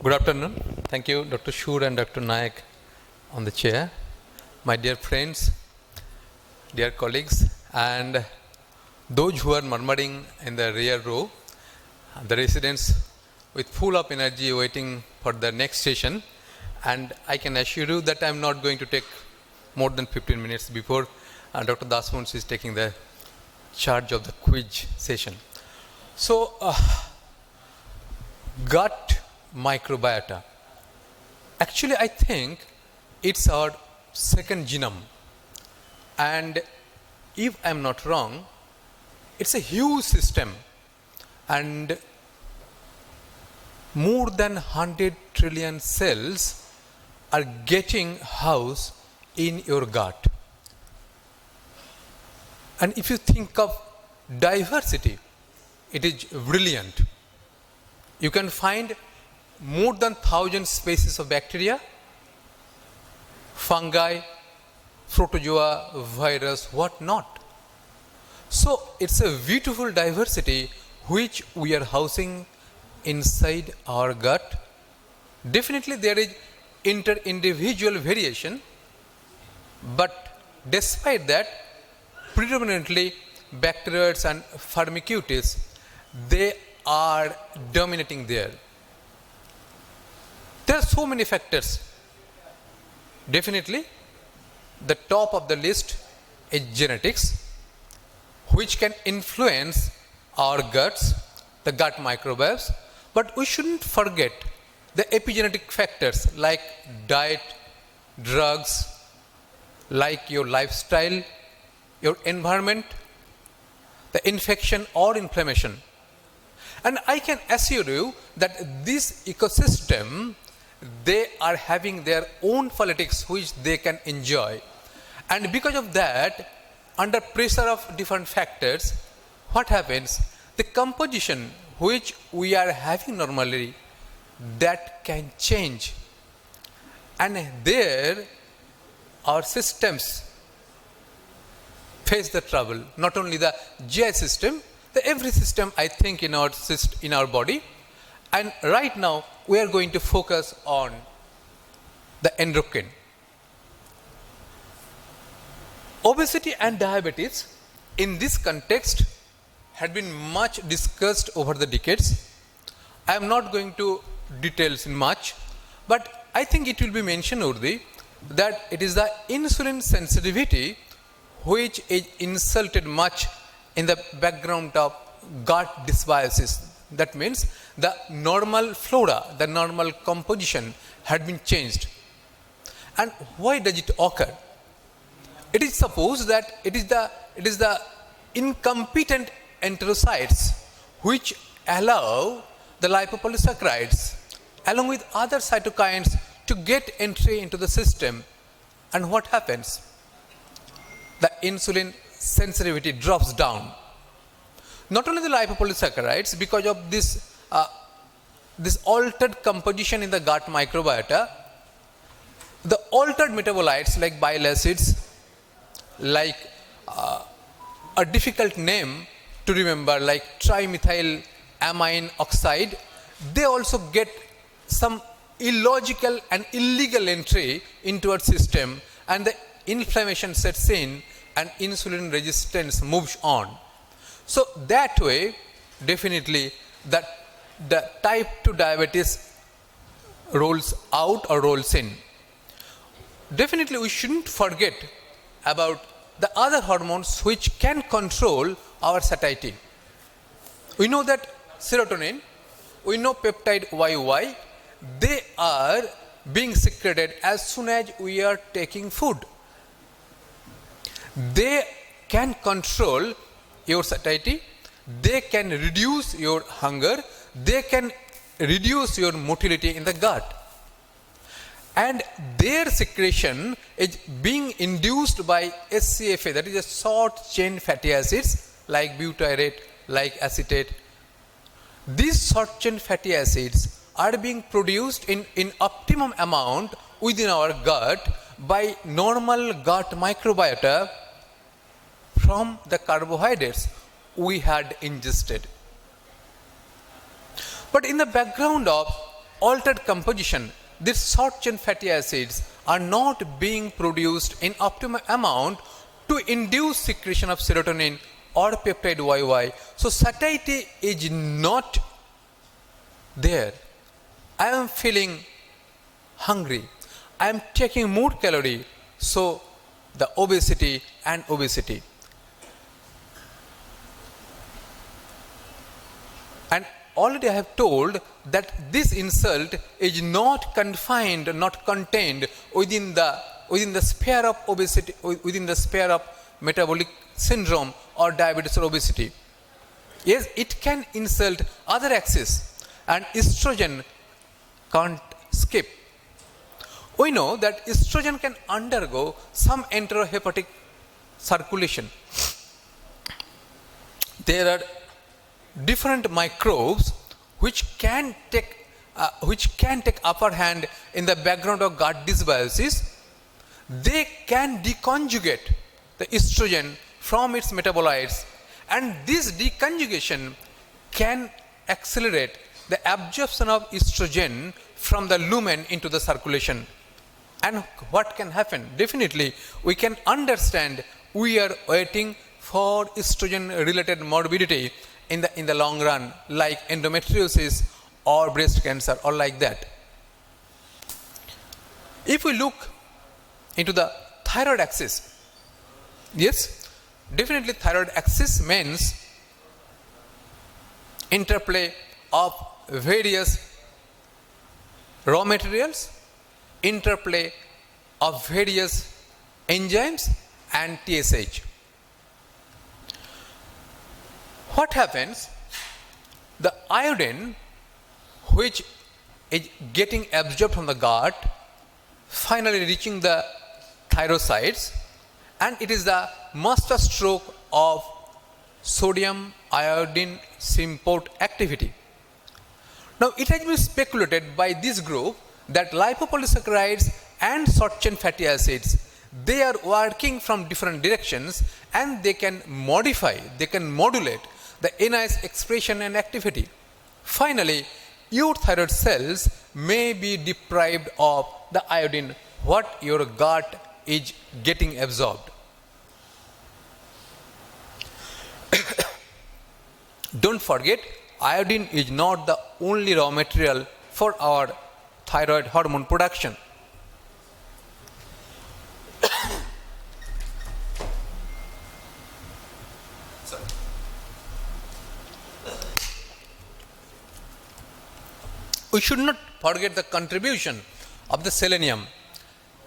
Good afternoon. Thank you, Dr. Shur and Dr. Nayak on the chair. My dear friends, dear colleagues, and those who are murmuring in the rear row, the residents with full of energy waiting for the next session. And I can assure you that I am not going to take more than 15 minutes before Dr. Dasmons is taking the charge of the quiz session. So, gut microbiota. Actually, I think it's our second genome. And if I'm not wrong, it's a huge system. And more than 100 trillion cells are getting housed in your gut. And if you think of diversity, it is brilliant. You can find more than 1,000 species of bacteria, fungi, protozoa, virus, what not. So it's a beautiful diversity which we are housing inside our gut. Definitely there is inter-individual variation, but despite that, predominantly bacteroids and firmicutes, they are dominating there. There are so many factors. Definitely, the top of the list is genetics, which can influence our guts, the gut microbes, but we shouldn't forget the epigenetic factors like diet, drugs, like your lifestyle, your environment, the infection or inflammation. And I can assure you that this ecosystem, they are having their own politics which they can enjoy. And because of that, under pressure of different factors, what happens? The composition which we are having normally, that can change. And there, our systems face the trouble. Not only the GI system, every system I think in our body. And right now we are going to focus on the endocrine. Obesity and diabetes in this context had been much discussed over the decades. I am not going to details in much, but I think it will be mentioned worthy that it is the insulin sensitivity which is insulted much in the background of gut dysbiosis. That means the normal flora, the normal composition had been changed. And why does it occur? It is supposed that it is the incompetent enterocytes which allow the lipopolysaccharides along with other cytokines to get entry into the system. And what happens? The insulin sensitivity drops down. Not only the lipopolysaccharides, because of this altered composition in the gut microbiota, the altered metabolites like bile acids, like a difficult name to remember, like trimethyl amine oxide, they also get some illogical and illegal entry into our system, and the inflammation sets in and insulin resistance moves on. So that way, definitely the type 2 diabetes rolls out or rolls in. Definitely we shouldn't forget about the other hormones which can control our satiety. We know that serotonin, we know peptide YY, they are being secreted as soon as we are taking food. They can control your satiety, they can reduce your hunger, they can reduce your motility in the gut. And their secretion is being induced by SCFA, that is a short chain fatty acids like butyrate, like acetate. These short chain fatty acids are being produced in optimum amount within our gut by normal gut microbiota from the carbohydrates we had ingested. But in the background of altered composition, these short chain fatty acids are not being produced in optimum amount to induce secretion of serotonin or peptide YY. So satiety is not there. I am feeling hungry. I am taking more calorie. So the obesity. And already I have told that this insult is not confined, not contained within the sphere of obesity, within the sphere of metabolic syndrome or diabetes or obesity. Yes, it can insult other axes, and estrogen can't skip. We know that estrogen can undergo some enterohepatic circulation. There are different microbes which can take upper hand in the background of gut dysbiosis. They can deconjugate the estrogen from its metabolites, and this deconjugation can accelerate the absorption of estrogen from the lumen into the circulation. And what can happen? Definitely, we can understand we are waiting for estrogen-related morbidity in the long run, like endometriosis or breast cancer or like that. If we look into the thyroid axis, yes, definitely thyroid axis means interplay of various raw materials, interplay of various enzymes and TSH. What happens? The iodine which is getting absorbed from the gut, finally reaching the thyrocytes, and it is the master stroke of sodium iodine symport activity. Now it has been speculated by this group that lipopolysaccharides and short chain fatty acids, they are working from different directions and they can modify, they can modulate the NIS expression and activity. Finally, your thyroid cells may be deprived of the iodine what your gut is getting absorbed. Don't forget, iodine is not the only raw material for our thyroid hormone production. We should not forget the contribution of the selenium,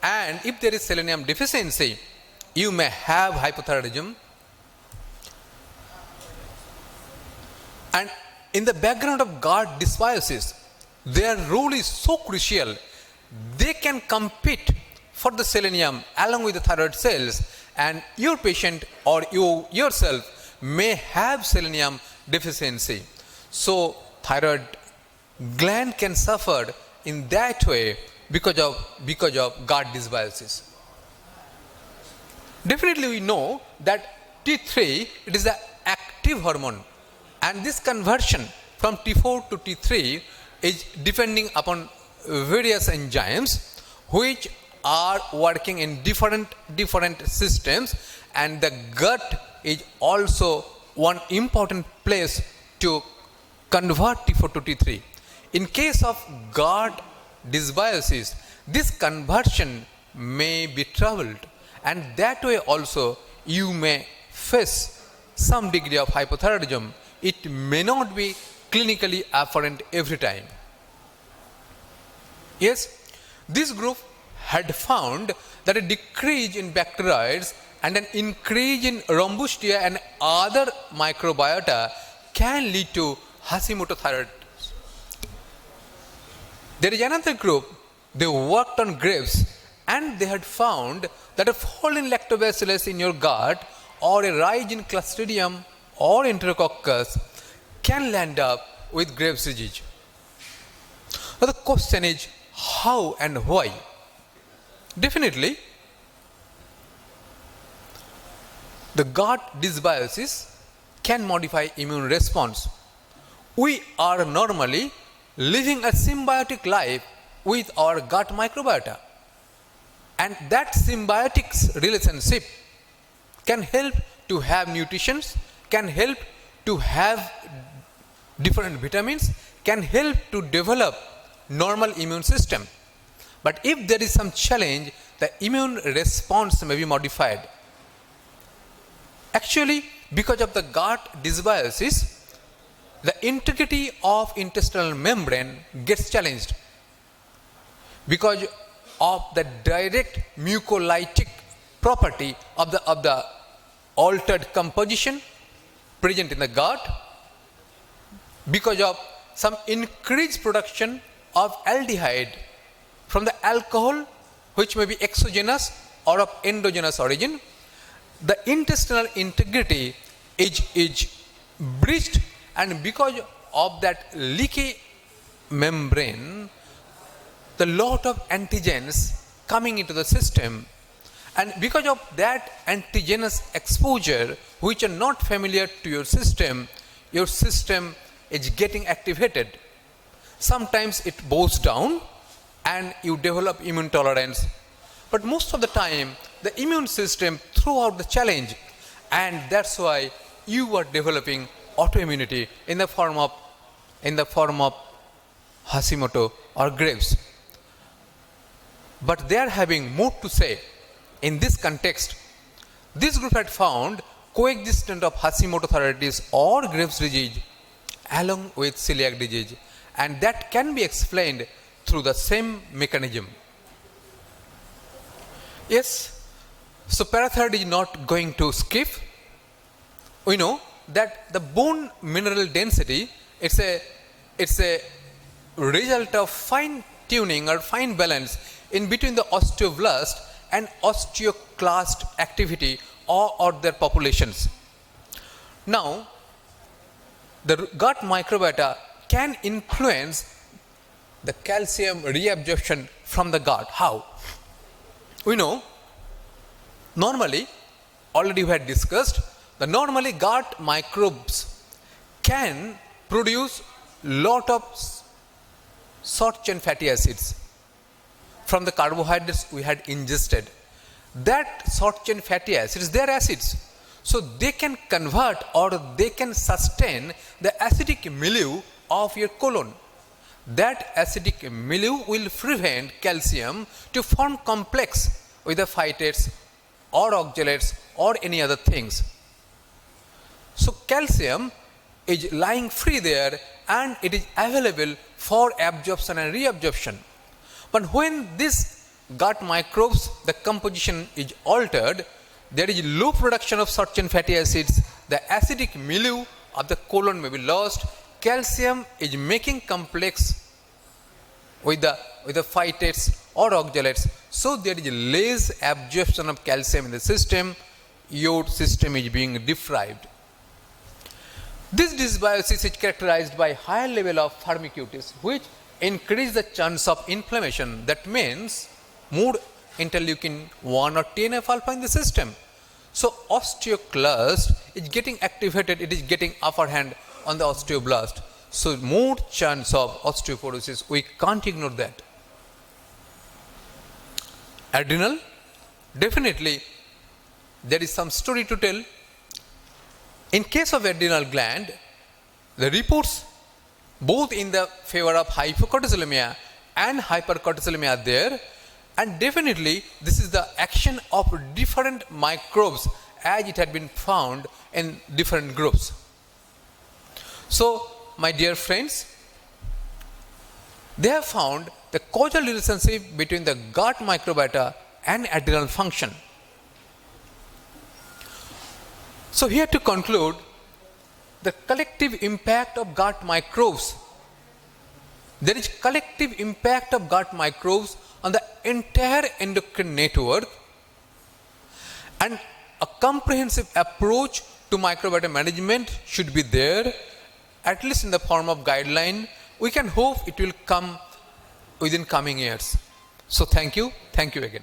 and if there is selenium deficiency, you may have hypothyroidism. And in the background of gut dysbiosis, their role is so crucial. They can compete for the selenium along with the thyroid cells, and your patient or you yourself may have selenium deficiency. So thyroid gland can suffer in that way because of gut dysbiosis. Definitely we know that T3, it is the active hormone, and this conversion from T4 to T3 is depending upon various enzymes which are working in different systems, and the gut is also one important place to convert T4 to T3. In case of gut dysbiosis, this conversion may be troubled, and that way also you may face some degree of hypothyroidism. It may not be clinically apparent every time. Yes, this group had found that a decrease in bacteroids and an increase in Rhombustia and other microbiota can lead to Hashimoto thyroid. There is another group, they worked on grapes, and they had found that a fall in lactobacillus in your gut or a rise in Clostridium or Enterococcus can land up with Graves' disease. Now the question is how and why? Definitely, the gut dysbiosis can modify immune response. We are normally living a symbiotic life with our gut microbiota. And that symbiotic relationship can help to have nutrition, can help to have different vitamins, can help to develop normal immune system. But if there is some challenge, the immune response may be modified. Actually, because of the gut dysbiosis, the integrity of intestinal membrane gets challenged because of the direct mucolytic property of the altered composition present in the gut, because of some increased production of aldehyde from the alcohol, which may be exogenous or of endogenous origin. The intestinal integrity is breached, and because of that leaky membrane, the lot of antigens coming into the system, and because of that antigenous exposure which are not familiar to your system is getting activated. Sometimes it boils down and you develop immune tolerance, but most of the time the immune system throw out the challenge, and that's why you are developing autoimmunity in the form of Hashimoto or Graves. But they are having more to say. In this context, this group had found coexistence of Hashimoto thyroiditis or Graves' disease along with celiac disease, and that can be explained through the same mechanism. Yes, so parathyroid is not going to skip. We know that the bone mineral density, it's a result of fine tuning or fine balance in between the osteoblast and osteoclast activity or their populations. Now, the gut microbiota can influence the calcium reabsorption from the gut. How? We know, normally, already we had discussed, the normally gut microbes can produce lot of short chain fatty acids from the carbohydrates we had ingested. That short chain fatty acids, they are acids. So they can convert or they can sustain the acidic milieu of your colon. That acidic milieu will prevent calcium to form complex with the phytates or oxalates or any other things. So calcium is lying free there and it is available for absorption and reabsorption. But when this gut microbes, the composition is altered, there is low production of short chain fatty acids, the acidic milieu of the colon may be lost, calcium is making complex with the phytates or oxalates, so there is less absorption of calcium in the system, your system is being deprived. This dysbiosis is characterized by higher level of firmicutes, which increase the chance of inflammation. That means more interleukin 1 or TNF alpha in the system. So osteoclast is getting activated, it is getting upper hand on the osteoblast. So more chance of osteoporosis, we can't ignore that. Adrenal, definitely there is some story to tell. In case of adrenal gland, the reports both in the favor of hypocortisolemia and hypercortisolemia are there, and definitely this is the action of different microbes as it had been found in different groups. So my dear friends, they have found the causal relationship between the gut microbiota and adrenal function. So here to conclude, the collective impact of gut microbes. There is collective impact of gut microbes on the entire endocrine network, and a comprehensive approach to microbiota management should be there, at least in the form of guideline. We can hope it will come within coming years. So thank you again.